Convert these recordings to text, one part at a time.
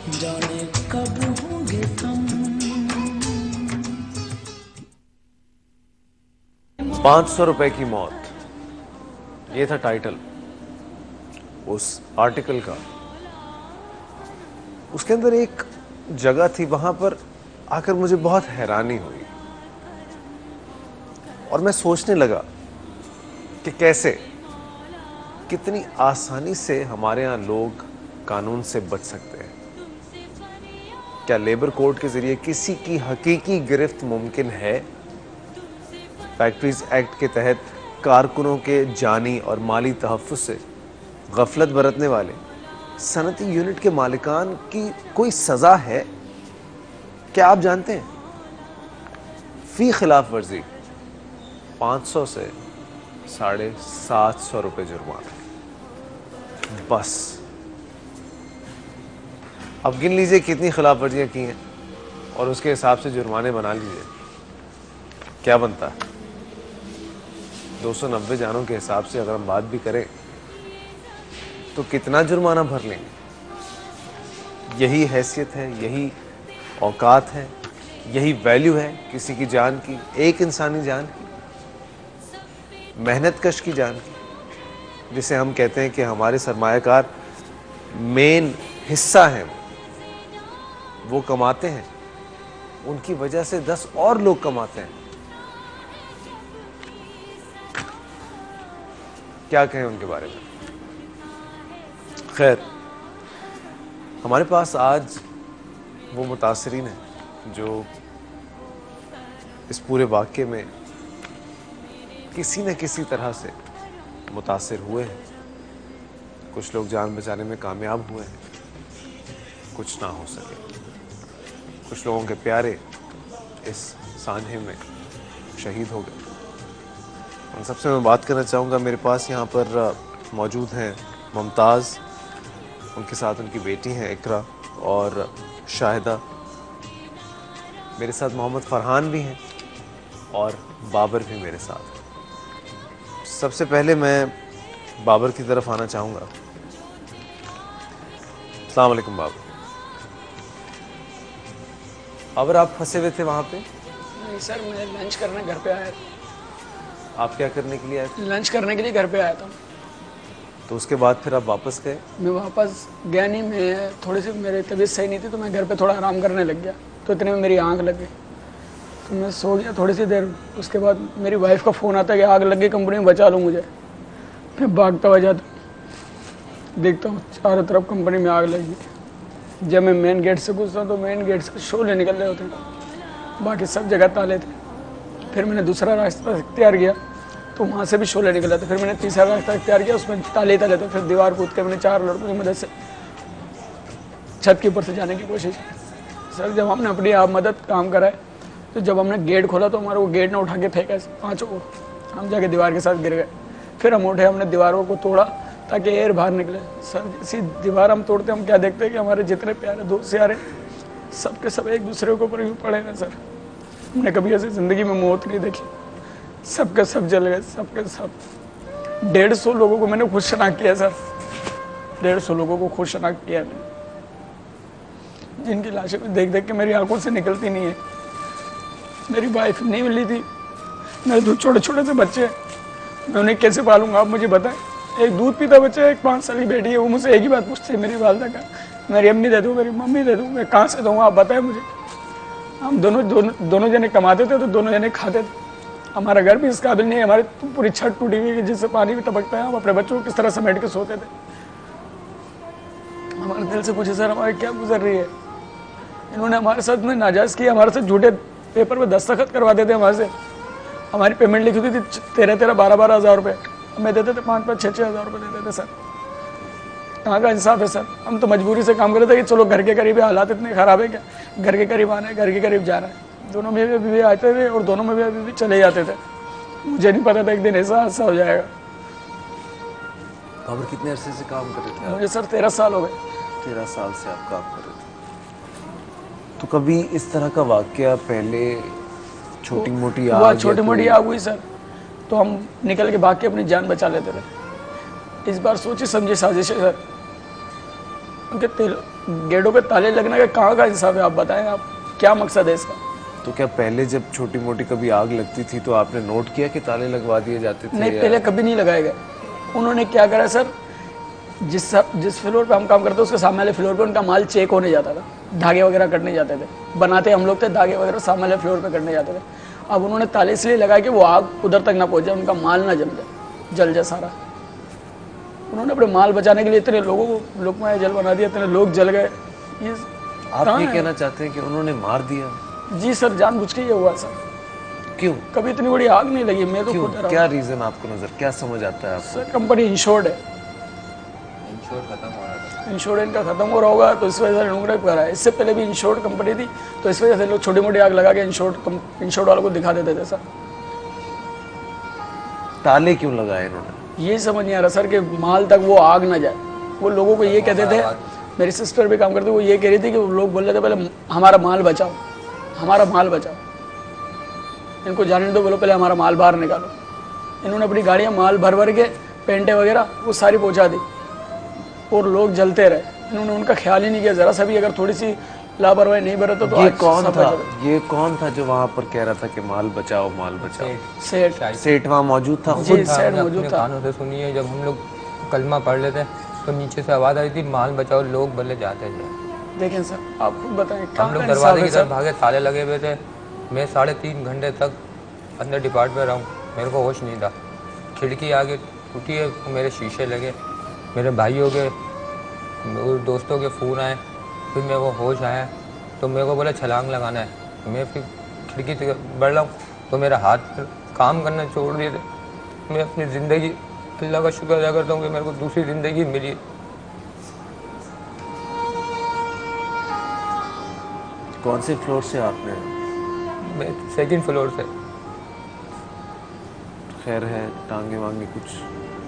जाने कब होंगे तुम। 500 रुपए की मौत, ये था टाइटल उस आर्टिकल का। उसके अंदर एक जगह थी, वहां पर आकर मुझे बहुत हैरानी हुई और मैं सोचने लगा कि कैसे, कितनी आसानी से हमारे यहाँ लोग कानून से बच सकते हैं। क्या लेबर कोड के जरिए किसी की हकीकी गिरफ्त मुमकिन है? फैक्ट्रीज एक्ट के तहत कारकुनों के जानी और माली तहफ़्फ़ुज़ से गफलत बरतने वाले सनती यूनिट के मालिकान की कोई सज़ा है? क्या आप जानते हैं? फी खिलाफ वर्जी 500 से 750 रुपये जुर्माना, बस। अब गिन लीजिए कितनी खिलाफ वर्जियाँ की हैं और उसके हिसाब से जुर्माने बना लीजिए, क्या बनता है? 290 जानों के हिसाब से अगर हम बात भी करें तो कितना जुर्माना भर लेंगे? यही हैसियत है, यही औकात है, यही वैल्यू है किसी की जान की, एक इंसानी जान की, मेहनत कश की जान की, जिसे हम कहते हैं कि हमारे सरमायाकार मेन हिस्सा हैं, वो कमाते हैं, उनकी वजह से 10 और लोग कमाते हैं। क्या कहें उनके बारे में? खैर, हमारे पास आज वो मुतासरीन हैं जो इस पूरे वाक़े में किसी न किसी तरह से मुतासिर हुए हैं। कुछ लोग जान बचाने में कामयाब हुए हैं, कुछ ना हो सके। कुछ लोगों के प्यारे इस सांझे में शहीद हो गए। उन सबसे मैं बात करना चाहूँगा। मेरे पास यहाँ पर मौजूद हैं मुमताज़, उनके साथ उनकी बेटी हैं इकरा और शाहिदा। मेरे साथ मोहम्मद फ़रहान भी हैं और बाबर भी मेरे साथ। सबसे पहले मैं बाबर की तरफ आना चाहूँगा। अस्सलाम वालेकुम बाबर। बाबर, आप फंसे हुए थे वहाँ पे? नहीं सर, मैं लंच करने घर पे आया था। आप क्या करने के लिए आए थे? लंच करने के लिए घर पे आया था। तो उसके बाद फिर आप वापस गए? मैं वापस गया नहीं, मैं थोड़ी सी मेरी तबीयत सही नहीं थी तो मैं घर पे थोड़ा आराम करने लग गया। तो इतने में मेरी आँख लग गई तो मैं सो गया थोड़ी सी देर। उसके बाद मेरी वाइफ का फ़ोन आता है कि आग लग गई कंपनी में, बचा लो मुझे। मैं भागता हुआ जाता हूँ, देखता हूँ चारों तरफ कंपनी में आग लगी। जब मैं मेन गेट से घुसता हूँ तो मेन गेट से शोले निकल रहे होते हैं, बाकी सब जगह ताले थे। फिर मैंने दूसरा रास्ता इख्तियार किया तो वहाँ से भी शोले निकल थे। फिर मैंने तीसरा रास्ता इख्तियार किया, उसमें ताले ताले थे। फिर दीवार कूद के मैंने 4 लड़कों की मदद से छत के ऊपर से जाने की कोशिश की। सर, जब हमने अपनी आप मदद काम कराए तो जब हमने गेट खोला तो हमारे वो गेट ने उठा के फेंका 5 को, हम जाके दीवार के साथ गिर गए। फिर हम उठे, हमने दीवारों को तोड़ा ताकि एयर बाहर निकले। सर, इसी दीवार हम तोड़ते हम क्या देखते हैं कि हमारे जितने प्यारे दोस्त यार सब के सब एक दूसरे के ऊपर यूँ पड़े हैं। सर, हमने कभी ऐसी ज़िंदगी में मौत नहीं देखी। सबके सब जल गए, सबके सब। 150 लोगों को मैंने खुद शनाख्त किया सर, 150 लोगों को खुद शनाख्त किया मैंने, जिनकी लाशें देख देख के मेरी आंखों से निकलती नहीं है। मेरी वाइफ नहीं मिली थी, मेरे 2 छोटे छोटे से बच्चे हैं, मैं उन्हें कैसे पालूंगा आप मुझे बताएं। एक दूध पीता बच्चा है, एक 5 साल की बेटी है, वो मुझसे एक ही बात पूछती है मेरी वालदा का, मेरी अम्मी दे दूँ, मेरी मम्मी दे दूँ, मैं कहाँ से दूँगा आप बताएं मुझे। हम दोनों जने कमाते थे तो दोनों जने खाते थे। हमारा घर भी इस काबिल नहीं है, हमारी पूरी छत टूटी हुई है जिससे पानी भी टपकता है। हम अपने बच्चों को किस तरह समेट के सोते थे। हमारे दिल से पूछे सर हमारे क्या गुजर रही है। इन्होंने हमारे साथ में नाजायज़ किया, हमारे साथ झूठे पेपर पे दस्तखत करवाते थे हमारे से। हमारी पेमेंट लिखी हुई थी 13-12 हज़ार रुपये, हमें देते थे 5-6 हज़ार रुपये देते थे। सर, कहाँ का इंसाफ है सर। हम तो मजबूरी से काम कर रहे थे कि चलो घर के करीब हालात इतने ख़राब है क्या, घर के करीब आना है, घर के करीब जाना है। दोनों में भी आते थे और दोनों में भी चले जाते थे। मुझे नहीं पता था एक दिन ऐसा हादसा हो जाएगा। बाबर, कितने अरसे से काम कर रहे थे? मुझे सर 13 साल हो गए। 13 साल से आप काम कर रहे थे। तो कभी इस तरह का वाकया पहले छोटी मोटी आग, छोटी मोटी आग हुई सर तो हम निकल के भाग के अपनी जान बचा लेते थे। इस बार सोची समझी साजिश है सर। उनके गेटों पे ताले लगने का कहाँ का हिसाब है? आप बताएं, आप क्या मकसद है इसका? तो क्या पहले जब छोटी मोटी कभी आग लगती थी तो आपने नोट किया कि ताले लगवा दिए जाते थे? नहीं, पहले कभी नहीं लगाए गए। उन्होंने क्या करा सर, जिस फ्लोर पे हम काम करते उसके सामने वाले फ्लोर पे उनका माल चेक होने जाता था, धागे वगैरह करने जाते थे, बनाते हम लोग थे, धागे वगैरह सामने वाले फ्लोर पे करने जाते थे। अब उन्होंने ताले इसलिए लगाए कि वो आग उधर तक ना पहुँच जाए, उनका माल ना जल जाए सारा। उन्होंने अपने माल बचाने के लिए इतने लोगों को लोकमाया जल बना दिया, इतने लोग जल गए। ये आप ये कहना चाहते हैं कि उन्होंने मार दिया? जी सर, जानबूझ के ये हुआ सर। क्यों? कभी इतनी बड़ी आग नहीं लगी। मैं तो क्यों? खुद क्या रीजन आपको नजर, क्या समझ आता है आपको? सर कंपनी इंश्योर्ड है, इंश्योर्ड इनका खत्म हो रहा होगा तो इस वजह से ढूंढ कर रहा है। इससे पहले भी इंश्योर्ड कंपनी थी तो इस वजह से लोग छोटी मोटी आग लगा के इंश्योर्ड वालों को दिखा देते थे सर। ताले क्यों लगाए इन्होंने? ये समझ नहीं आ रहा सर कि माल तक वो आग ना जाए। वो लोगों को ये कहते थे, मेरी सिस्टर भी काम करती, वो ये कह रही थी कि वो लोग बोल रहे थे पहले हमारा माल बचाओ, हमारा माल बचाओ, इनको जाने दो, बोलो पहले हमारा माल बाहर निकालो। इन्होंने अपनी गाड़ियाँ माल भर भर के, पेंटें वगैरह वो सारी पहुँचा दी और लोग जलते रहे। इन्होंने उनका ख्याल ही नहीं किया ज़रा सा भी, अगर थोड़ी सी लापरवाही नहीं बरतो तो ये कौन था जो वहाँ पर कह रहा था कि माल बचाओ, माल बचाओ? सेठ वहाँ मौजूद था? जी सेठ मौजूद था। कानों से सुनिए, जब हम लोग कलमा पढ़ लेते तो नीचे से आवाज़ आई थी माल बचाओ, लोग भले जाते थे। देखें सर, आप खुद बताएं, हम लोग दरवाजे की तरफ भागे, ताले लगे हुए थे। मैं 3.5 घंटे तक अंदर डिपार्ट में रहा हूँ, मेरे को होश नहीं था। खिड़की आगे टूटी है, मेरे शीशे लगे, मेरे भाइयों के दोस्तों के फ़ोन आए, फिर मेरे को होश आया तो मेरे को बोला छलांग लगाना है। मैं फिर खिड़की से बढ़ रहा हूँ तो मेरा हाथ काम करना छोड़ दिए थे। मैं अपनी ज़िंदगी अल्लाह का शुक्र अदा करता हूँ कि मेरे को दूसरी ज़िंदगी मिली। कौन से फ्लोर से आपने? मैं 2nd फ्लोर से। खैर है, टांगे वांगे कुछ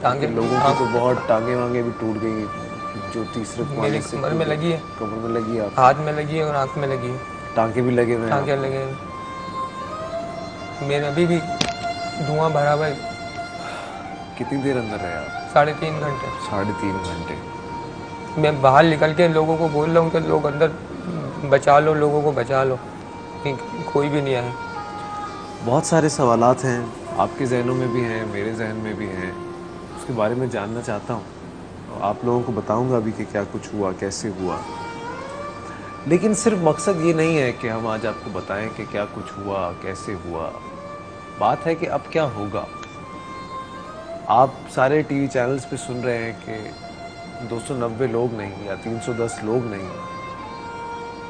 टांगे लोगों की तो बहुत टांगे वांगे भी टूट गई, जो तीसरे मेरी कमर में लगी है, कमर में लगी है, हाथ में लगी है और आँख में लगी है। टांके भी लगे हुए हैं? टांके लगे हैं। मेरे अभी भी धुआं भरा हुआ है। कितनी देर अंदर रहे आप? 3.5 घंटे। 3.5 घंटे। मैं बाहर निकल के लोगों को बोल रहा हूँ कि लोग अंदर बचा लो, लोगों को बचा लो, कोई भी नहीं आया। बहुत सारे सवालात हैं, आपके जहनों में भी हैं, मेरे जहन में भी हैं, उसके बारे में जानना चाहता हूँ। आप लोगों को बताऊंगा भी कि क्या कुछ हुआ, कैसे हुआ। लेकिन सिर्फ मकसद ये नहीं है कि हम आज आपको बताएं कि क्या कुछ हुआ, कैसे हुआ। बात है कि अब क्या होगा। आप सारे टीवी चैनल्स पे सुन रहे हैं कि 290 लोग नहीं या 310 लोग नहीं,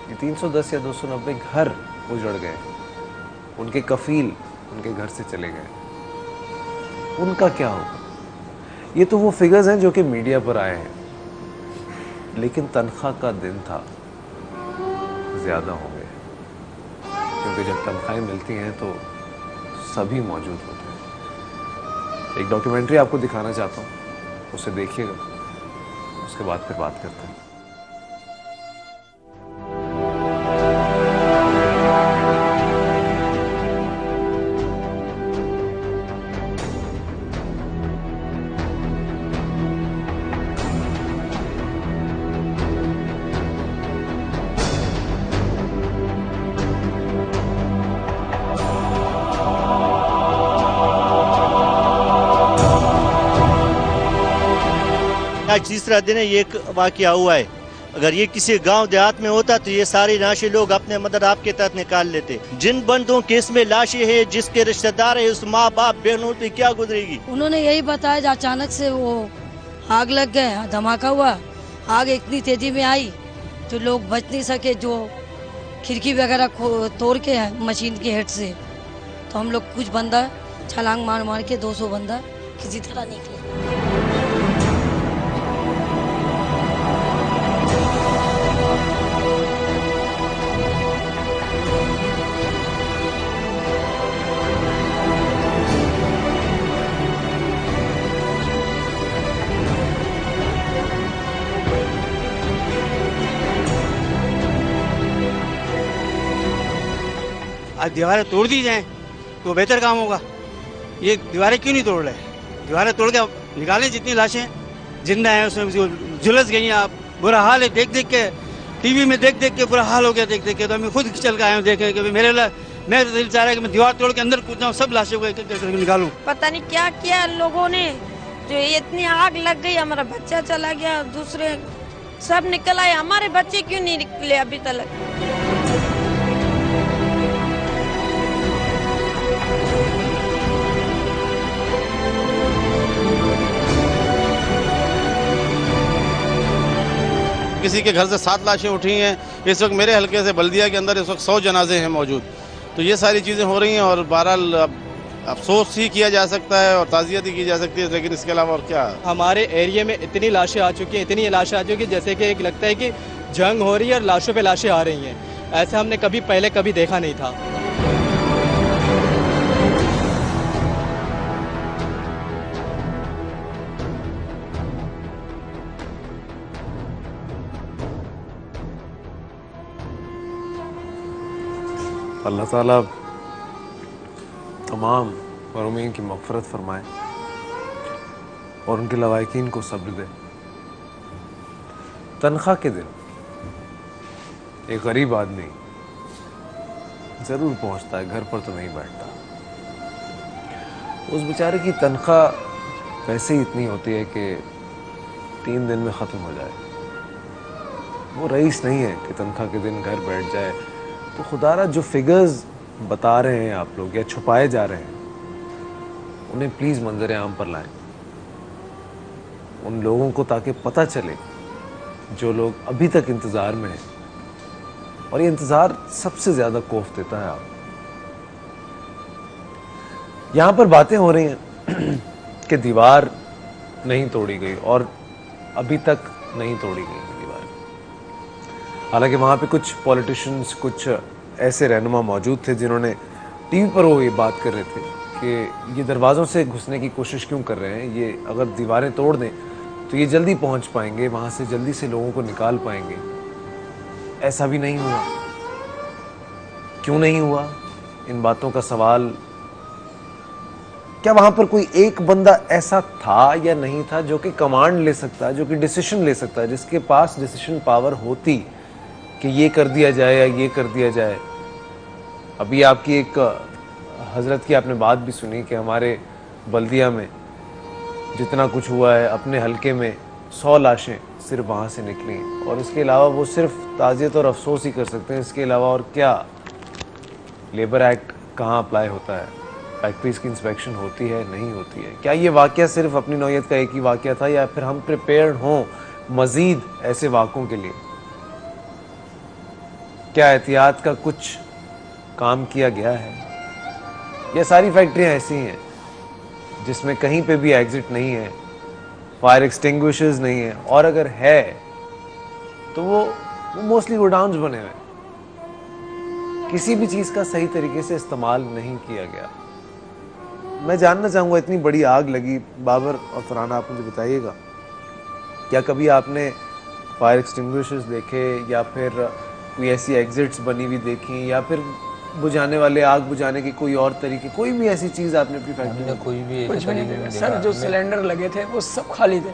ये 310 या 290 घर उजड़ गए, उनके कफील उनके घर से चले गए। उनका क्या होगा? ये तो वो फिगर्स हैं जो कि मीडिया पर आए हैं, लेकिन तनख्वाह का दिन था, ज़्यादा होंगे, क्योंकि जब तनख्वाहें मिलती हैं तो सभी मौजूद होते हैं। एक डॉक्यूमेंट्री आपको दिखाना चाहता हूँ, उसे देखिएगा, उसके बाद फिर बात करते हैं। आज तीसरा दिन है ये वाकया हुआ है। अगर ये किसी गांव देहात में होता तो ये सारे लाशें लोग अपने मदद आपके तहत निकाल लेते। जिन बंदों के इसमें लाशें हैं, जिसके रिश्तेदार है, उस माँ बाप बहनों पे क्या गुजरेगी। उन्होंने यही बताया, अचानक से वो आग लग गए, धमाका हुआ, आग इतनी तेजी में आई तो लोग बच नहीं सके, जो खिड़की वगैरह तोड़ के है मशीन के हेड से, तो हम लोग कुछ बंदा छलांग मार मार के 200 बंदा किसी तरह निकले। आज दीवारें तोड़ दी जाएं तो बेहतर काम होगा। ये दीवारें क्यों नहीं तोड़ रहे? दीवारें तोड़ के निकालें, जितनी लाशें जिंदा हैं उसमें झुलस गई हैं, आप बुरा हाल है देख देख के, टीवी में देख देख के बुरा हाल हो गया देख देख के। तो मैं खुद चल के आया हूँ देखे कि मेरे मैं दिल चाह रहा है कि मैं दीवार तोड़ के अंदर कूद जाऊँ, सब लाशों को निकालूं। पता नहीं क्या किया लोगों ने, जो इतनी आग लग गई, हमारा बच्चा चला गया, दूसरे सब निकल आए, हमारे बच्चे क्यों नहीं निकले अभी तक। किसी के घर से 7 लाशें उठी हैं। इस वक्त मेरे हलके से बल्दिया के अंदर इस वक्त 100 जनाजे हैं मौजूद। तो ये सारी चीज़ें हो रही हैं और बहरहाल अफसोस ही किया जा सकता है और ताज़ियत ही की जा सकती है, लेकिन इसके अलावा और क्या। हमारे एरिया में इतनी लाशें आ चुकी हैं, इतनी लाशें आ चुकी हैं जैसे कि एक लगता है कि जंग हो रही है और लाशों पे लाशें आ रही हैं। ऐसा हमने पहले कभी देखा नहीं था। अल्लाह ताला तमाम महरूमीन की मग़फ़िरत फरमाए और उनके लवाहिकीन को सब्र दे। तनख्वाह के दिन एक गरीब आदमी ज़रूर पहुंचता है, घर पर तो नहीं बैठता। उस बेचारे की तनख्वाह वैसे ही इतनी होती है कि 3 दिन में ख़त्म हो जाए। वो रईस नहीं है कि तनख्वाह के दिन घर बैठ जाए। तो खुदारा जो फिगर्स बता रहे हैं आप लोग या छुपाए जा रहे हैं, उन्हें प्लीज़ मंजर आम पर लाएं उन लोगों को, ताकि पता चले जो लोग अभी तक इंतज़ार में हैं। और ये इंतज़ार सबसे ज़्यादा खौफ देता है। आप यहाँ पर बातें हो रही हैं कि दीवार नहीं तोड़ी गई और अभी तक नहीं तोड़ी गई दीवार। हालांकि वहाँ पे कुछ पॉलिटिशियंस, कुछ ऐसे रहनुमा मौजूद थे जिन्होंने टीवी पर वो ये बात कर रहे थे कि ये दरवाज़ों से घुसने की कोशिश क्यों कर रहे हैं, ये अगर दीवारें तोड़ दें तो ये जल्दी पहुँच पाएंगे, वहाँ से जल्दी से लोगों को निकाल पाएंगे। ऐसा भी नहीं हुआ। क्यों नहीं हुआ? इन बातों का सवाल, क्या वहाँ पर कोई एक बंदा ऐसा था या नहीं था जो कि कमांड ले सकता है, जो कि डिसीजन ले सकता है, जिसके पास डिसीजन पावर होती कि ये कर दिया जाए या ये कर दिया जाए? अभी आपकी एक हजरत की आपने बात भी सुनी कि हमारे बल्दिया में जितना कुछ हुआ है, अपने हलके में 100 लाशें सिर्फ वहाँ से निकली हैं और इसके अलावा वो सिर्फ ताज़ियत और अफसोस ही कर सकते हैं। इसके अलावा और क्या? लेबर एक्ट कहाँ अप्लाई होता है? फैक्ट्रीज की इंस्पेक्शन होती है, नहीं होती है? क्या ये वाक़या सिर्फ अपनी नौयत का एक ही वाक़या था या फिर हम प्रिपेयर्ड हों मज़ीद ऐसे वाक़ों के लिए? क्या एहतियात का कुछ काम किया गया है? ये सारी फैक्ट्रियाँ ऐसी हैं जिसमें कहीं पे भी एग्ज़िट नहीं है, फायर एक्सटिंग्विशर्स नहीं है, और अगर है तो वो मोस्टली गोडाउन्स बने हुए हैं। किसी भी चीज़ का सही तरीके से इस्तेमाल नहीं किया गया। मैं जानना चाहूँगा, इतनी बड़ी आग लगी, बाबर और फरहाना आप मुझे बताइएगा, क्या कभी आपने फायर एक्सटिंग्विशर्स देखे या फिर कोई ऐसी एग्जिट्स बनी हुई देखी या फिर बुझाने वाले, आग बुझाने की कोई और तरीके, कोई भी ऐसी चीज़ आपने अपनी फैक्ट्री में? कोई भी कुछ भी नहीं देखा सर। जो सिलेंडर लगे थे वो सब खाली थे,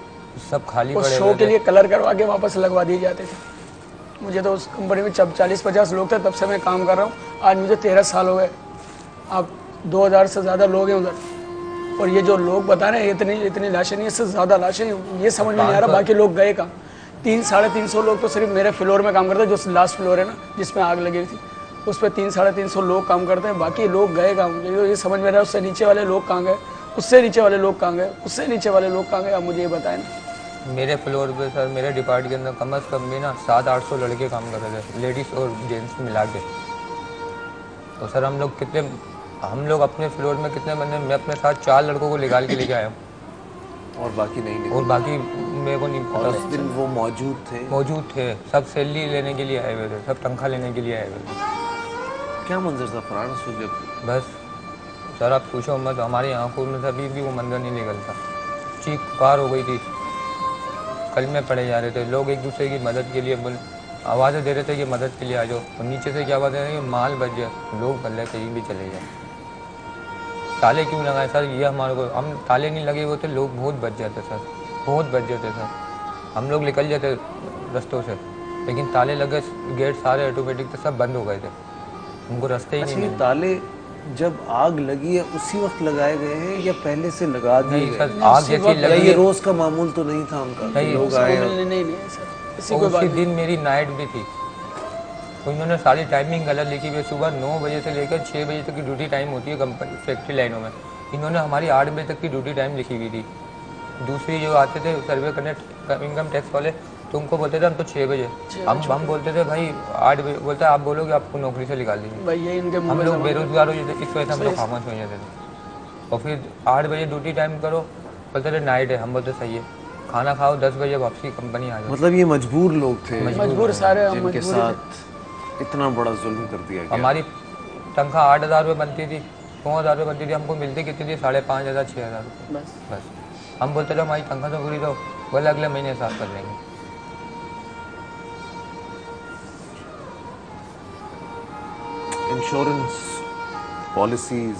सब खाली वो पड़े शो के लिए कलर करवा के वापस लगवा दिए जाते थे। मुझे तो उस कंपनी में जब 40-50 लोग थे तब से मैं काम कर रहा हूँ। आज मुझे 13 साल हो गए। आप 2000 से ज़्यादा लोग हैं उधर, और ये जो लोग बता रहे हैं इतनी लाशें नहीं, इससे ज़्यादा लाशें, ये समझ में नहीं आ रहा बाकी लोग गए कहाँ। 300-350 लोग तो सिर्फ मेरे फ्लोर में काम करते हैं, जो लास्ट फ्लोर है ना जिसमें आग लगी थी, उस पर 300-350 लोग काम करते हैं। बाकी लोग गए कहाँ? मुझे ये समझ में आ रहा है उससे नीचे वाले लोग कहाँ गए, उससे नीचे वाले लोग कहाँ गए, उससे नीचे वाले लोग कहाँ गए? आप मुझे ये बताएं ना। मेरे फ्लोर पे सर, मेरे डिपार्ट के अंदर कम अज़ कम भी ना 700-800 लड़के काम कर रहे थे, लेडीज़ और जेंट्स मिला के। तो सर हम लोग अपने फ्लोर में कितने बंदे, मैं अपने साथ 4 लड़कों को निकाल के लेके आया हूँ और बाकी नहीं और बाकी मेरे को नहीं पता। और उस दिन वो मौजूद थे, सब सैलरी लेने के लिए आए हुए थे, सब तनख्वाह लेने के लिए आए हुए थे। क्या मंजर था फरहान उस वक्त? बस सर आप पूछो मत, हमारी आंखों में अभी भी वो मंजर नहीं निकलता। चीख पुकार हो गई थी, कलमे पड़े जा रहे थे, लोग एक दूसरे की मदद के लिए आवाज़ें दे रहे थे कि मदद के लिए आ जाओ, और नीचे से क्या बात है कि माल बच जाए, लोग बल्ले कहीं भी चले जाए। ताले क्यों लगाए सर? ये हमारे को, हम ताले नहीं लगे हुए थे, लोग बहुत बच जाते सर, बहुत बच जाते सर। हम लोग निकल जाते रास्तों से, लेकिन ताले लगे, गेट सारे ऑटोमेटिक थे, सब बंद हो गए थे, हमको रास्ते ही नहीं अच्छा, ये मिले। ताले जब आग लगी है उसी वक्त लगाए गए हैं या पहले से लगा दिए नहीं गए? सर, आग जैसी या लगी ये है। रोज का मामूल तो नहीं था उनका? नहीं, लोग आए और- नहीं सर, इसी और कोई बात उसी नहीं। दिन मेरी नाइट भी थी, तो इन्होंने सारी टाइमिंग गलत लिखी हुई है। सुबह 9 बजे से लेकर 6 बजे तक की ड्यूटी टाइम होती है कंपनी फैक्ट्री लाइनों में, इन्होंने हमारी 8 बजे तक की ड्यूटी टाइम लिखी हुई थी। दूसरी जो आते थे सर्वे करने इनकम टैक्स वाले, तो उनको बोलते थे हम तो 6 बजे, हम बोलते थे भाई 8 बजे, बोलते आप बोलोगे आपको नौकरी से निकाल देंगे। भाई ये इनके मुंह हम में लोग जमा- बेरोजगार हो जाते, इस वजह से हम लोग खामोश हो जाते थे। और फिर 8 बजे ड्यूटी टाइम करो, बोलते थे नाइट है, हम बोलते सही है, खाना खाओ 10 बजे वापसी कंपनी आ जाओ। मतलब ये मजबूर लोग थे मजबूर सारे हम जिनके मजबूर थे। साथ इतना बड़ा जुल्म कर दिया गया। हमारी तनख्वाह 8,000 रुपये बनती थी, 9,000 रुपये बनती थी, हमको मिलती कितनी थी? 5,500 6,000 रुपये बस। हम बोलते थे हमारी तनख्वाह तो पूरी दो, बोले अगले महीने साफ कर लेंगे। इंश्योरेंस पॉलिसीज,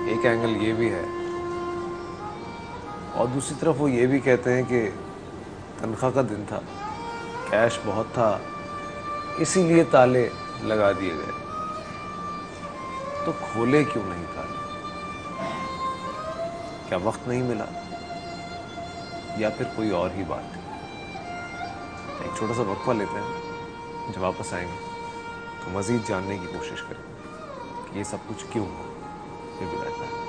एक एंगल ये भी है, और दूसरी तरफ वो ये भी कहते हैं कि तनख्वाह का दिन था, कैश बहुत था, इसीलिए ताले लगा दिए गए। तो खोले क्यों नहीं ताले? क्या वक्त नहीं मिला या फिर कोई और ही बात थी? एक छोटा सा वक्फा लेते हैं, जब वापस आएंगे तो मज़ीद जानने की कोशिश करेंगे कि ये सब कुछ क्यों हुआ। ये विदाई।